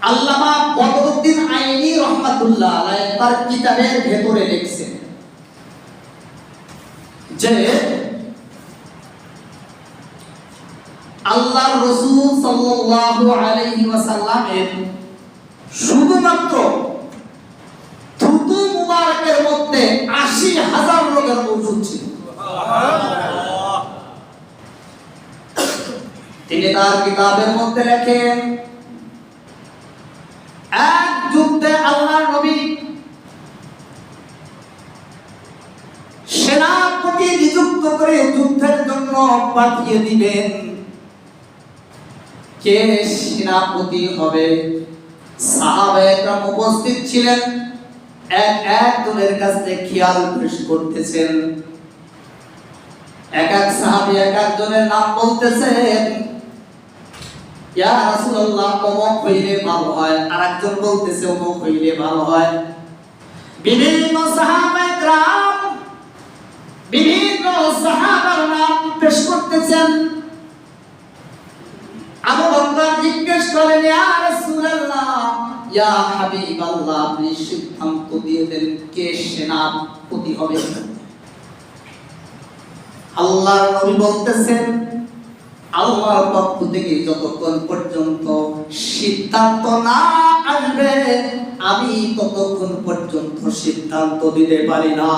আল্লামা বদরুদ্দিন আইনি রহমাতুল্লাহ আলাইহি তার কিতাবের ভেতরে লিখছেন যে আল্লাহর রাসূল সাল্লাল্লাহু আলাইহি ওয়াসাল্লামের শুধুমাত্র থুতু মুবারকের মধ্যে ৮০,০০০ রোগের ওষুধ ছিল। সুবহানাল্লাহ। তিনি তার কিতাবের মধ্যে লেখেন এক যুদ্ধে আল্লাহর নবী সেনাপতি নিযুক্ত করে যুদ্ধের জন্য পাঠিয়ে দিবেন। কে সেনাপতি হবে? সাহাবায়ে কেরাম উপস্থিত ছিলেন, একজনের কাছে খেয়াল করতেছেন। এক সাহাবী একজনের নাম বলতেছেন, ইয়া রাসূলুল্লাহ অমুক হইলে ভালো হয়, আরেকজন বলতেছে অমুক হইলে ভালো হয়। বিভিন্ন সাহাবায়ে কেরাম বিভিন্ন সাহাবার নাম পেশ করতেছেন। আবু বকর জিজ্ঞেস করেন, ইয়া রাসূলুল্লাহ, ইয়া হাবিবাল্লাহ, আপনি সিদ্ধান্ত দিয়ে দেন কে সেনাপতি হবে। আল্লাহর নবী বলতেছেন, আল্লাহর পক্ষ থেকে যতক্ষণ পর্যন্ত সিদ্ধান্ত না আসবে আমি ততক্ষণ পর্যন্ত সিদ্ধান্ত দিতে পারি না।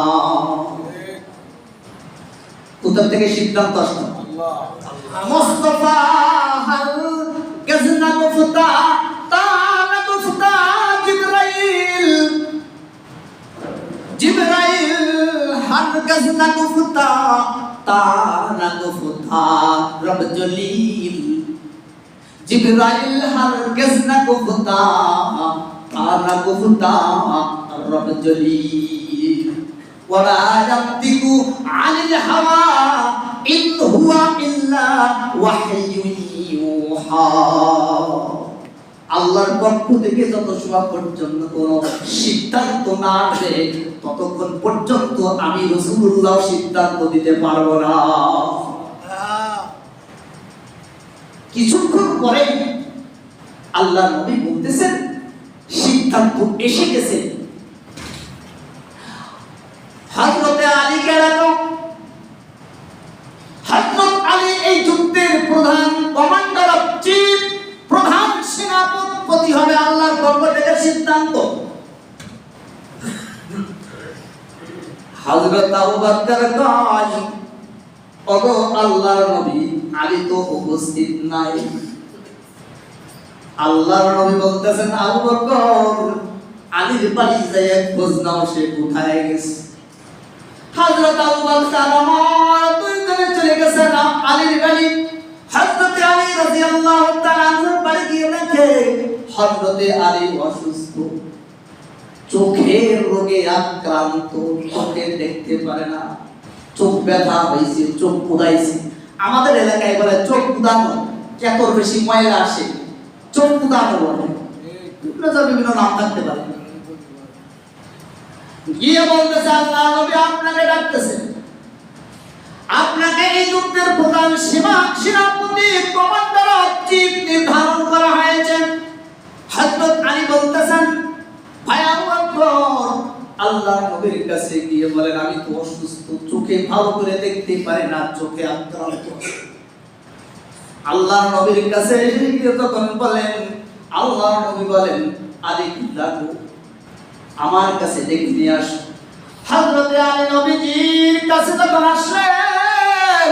কোথা থেকে সিদ্ধান্ত আসলো? মুস্তাফা হাল গাজনা গুফতা তানা গুফতা জিবরাইল হাল গাজনা গুফতা তানা গুফতা রব জলিল। জিবরাইল হাল গাজনা গুফতা তানা গুফতা রব জলিল। ওয়ালা ইয়ান্তিকু আনিল হাওয়া ইন হুয়া ইল্লা ওয়াহয়ুন ইউহা। আল্লাহর পক্ষ থেকে যত সময় পর্যন্ত কোনো সিদ্ধান্ত না আসে ততক্ষণ পর্যন্ত আমি রাসূলুল্লাহ সিদ্ধান্ত দিতে পারবো না। কিছুক্ষণ পরে আল্লাহর নবী বলতেছেন সিদ্ধান্ত এসে গেছে। হযরতে আলী কে ডাকো। হযরত আলী এই যুদ্ধের প্রধান কমান্ডার অফ চিফ, প্রধান সেনাপতি হবে, আল্লাহর পক্ষ থেকে সিদ্ধান্ত। হযরত আবু বকর কয়, ওগো আল্লাহর নবী, আলী তো উপস্থিত নাই। আল্লাহর নবী বলতেছেন, আবু বকর, আলীর বাড়ি যায় খোঁজ নাও, সে কোথায় গেছে। হযরত আবু বকর আমার দুইজনে চলে গেছেন আলীর বাড়ি। হযরত আলী রাদিয়াল্লাহু তাআলা আনহুর বাড়ি গিয়ে দেখে হযরত আলী অসুস্থ, চোখের রোগে আক্রান্ত, চোখে দেখতে পারে না, চোখ ব্যথা হয়েছে, চোখ পুদাইছে। আমাদের এলাকায় বলে চোখ পুদানো, যত বেশি ময়লা আসে চোখ পুদানো বলে, বিভিন্ন নাম থাকতে পারে। গিয়ে বলতেছে, আল্লাহর নবী আপনাকে ডাকতেছেন, আপনাকে এই যুদ্ধের প্রধান সেনাপতি কমান্ডার অফ চিফ নির্ধারণ করা হয়েছে। হযরত আলী বলতেছেন, ভাই আবু বকর, আল্লাহর নবীর কাছে গিয়ে বলেন আমি তো অসুস্থ, চোখে ভালো করে দেখতে পারি না, চোখে আক্রান্ত। আল্লাহর নবীর কাছে এসে গিয়ে তখন বলেন, আল্লাহর নবী বলেন, আলী ডাকো, আমার কাছে ডেকে নিয়ে আস। হযরত আলী নবীজির কাছে যখন আসলেন,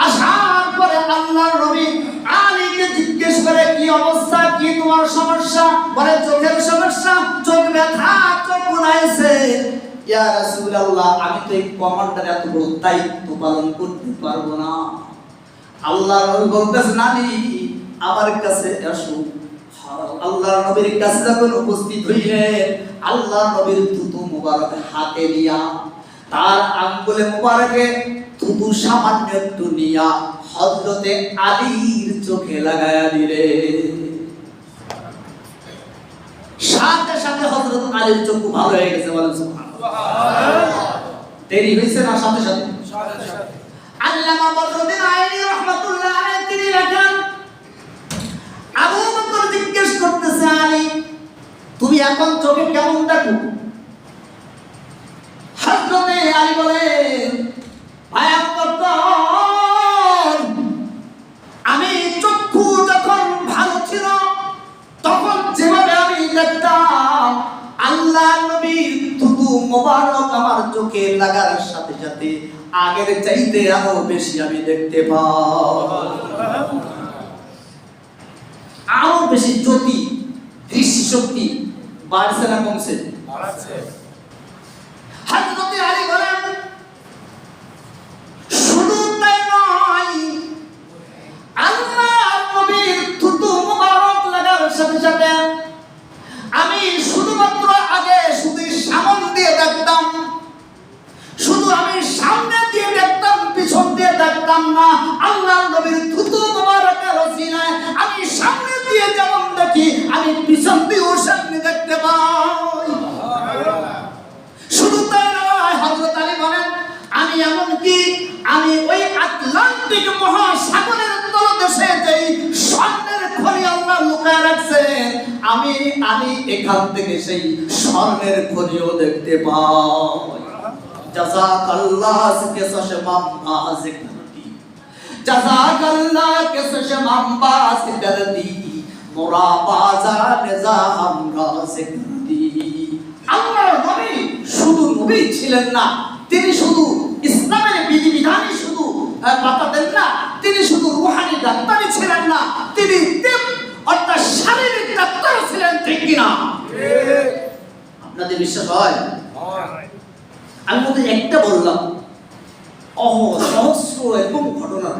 আসার পরে আল্লাহর নবী আলীকে জিজ্ঞেস করে, কি অবস্থা, কি তোমার সমস্যা? বলে চোখের সমস্যা, চোখ ব্যথা, চোখ পুড়াইছে। ইয়া রাসূলুল্লাহ, আমি তো এই কমান্ডারের এত বড় দায়িত্ব পালন করতে পারবো না। আল্লাহর নবী বলতেছেন, আলী আমার কাছে আসো। আল্লাহর নবীর কাছে যখন উপস্থিত হইলেন, আল্লাহর নবীর থুতু মুবারক হাতে নিয়া, তার আঙ্গুলে মুবারকে থুতু সামান্য একটু নিয়া হযরতে আলীর চোখে লাগায়া দিলেন। সাথে সাথে হযরত আলীর চোখ ভালো হয়ে গেছে। বলেন সুবহানাল্লাহ। দেরি হইছে না? সাথে সাথে আল্লামা বদরুদ্দিন আইনি রাহমাতুল্লাহ আলাইহি তিনি লেখেন, আবু বকর জিজ্ঞেস করতেছে, আলী তুমি এখন চোখে কেমন দেখো? হযরতে আলী বলেন, ভাই আবু বকর, আমি চক্ষু যখন ভালো ছিল তখন যেভাবে আমি দেখতাম, আল্লাহ নবীর থুতু মোবারক আমার চোখে লাগার সাথে সাথে আগের চাইতে আরো বেশি আমি দেখতে পাই। আরো বেশি জ্যোতি, দৃষ্টিশক্তি বাড়ছে না কমছে? বাড়ছে। হযরতে আলী বলেন, শুধু তাই নয়, আল্লাহ নবীর থুতু মোবারক লাগার সাথে সাথে আমি শুধুমাত্র আগে শুধু সামন দিয়ে দেখতাম, শুধু আমি সামনে দিয়ে দেখতাম, পিছন দিয়ে দেখতাম না। আল্লাহ নবীর থুতু মোবারকের ওসিলায় আমি সামনে দিয়ে যেমন দেখি, আমি পিছন দিয়েও সামনে দেখতে পাই। শুধু তাই নয়, হযরত আলী বলেন, আমি এমনকি আমি ওই আটলান্টিক মহাসাগরের তলদেশে যেই স্বর্ণের খনি আল্লাহ লুকায় রাখছেন, আমি এখান থেকে সেই স্বর্ণের খনিও দেখতে পাই। জাযাকাল্লাহ কেসে মাম্মা জিকরতি, জাযাকাল্লাহ কেসে মাম্মা জিকরতি, মোরা বাজার জাহাম রাজিকতি। আল্লাহর নবী শুধু নবী ছিলেন না, তিনি শুধু ইসলামের বিধিবিধানই শুধু বাতাতেন না, তিনি শুধু রূহানি ডাক্তারই ছিলেন না, তিনি তিব অর্থাৎ শারীরিক ডাক্তার ছিলেন। ঠিক কিনা? আপনাদের বিশ্বাস হয়? আমি মধ্যে একটা বললাম, সহস্র এরকম ঘটনা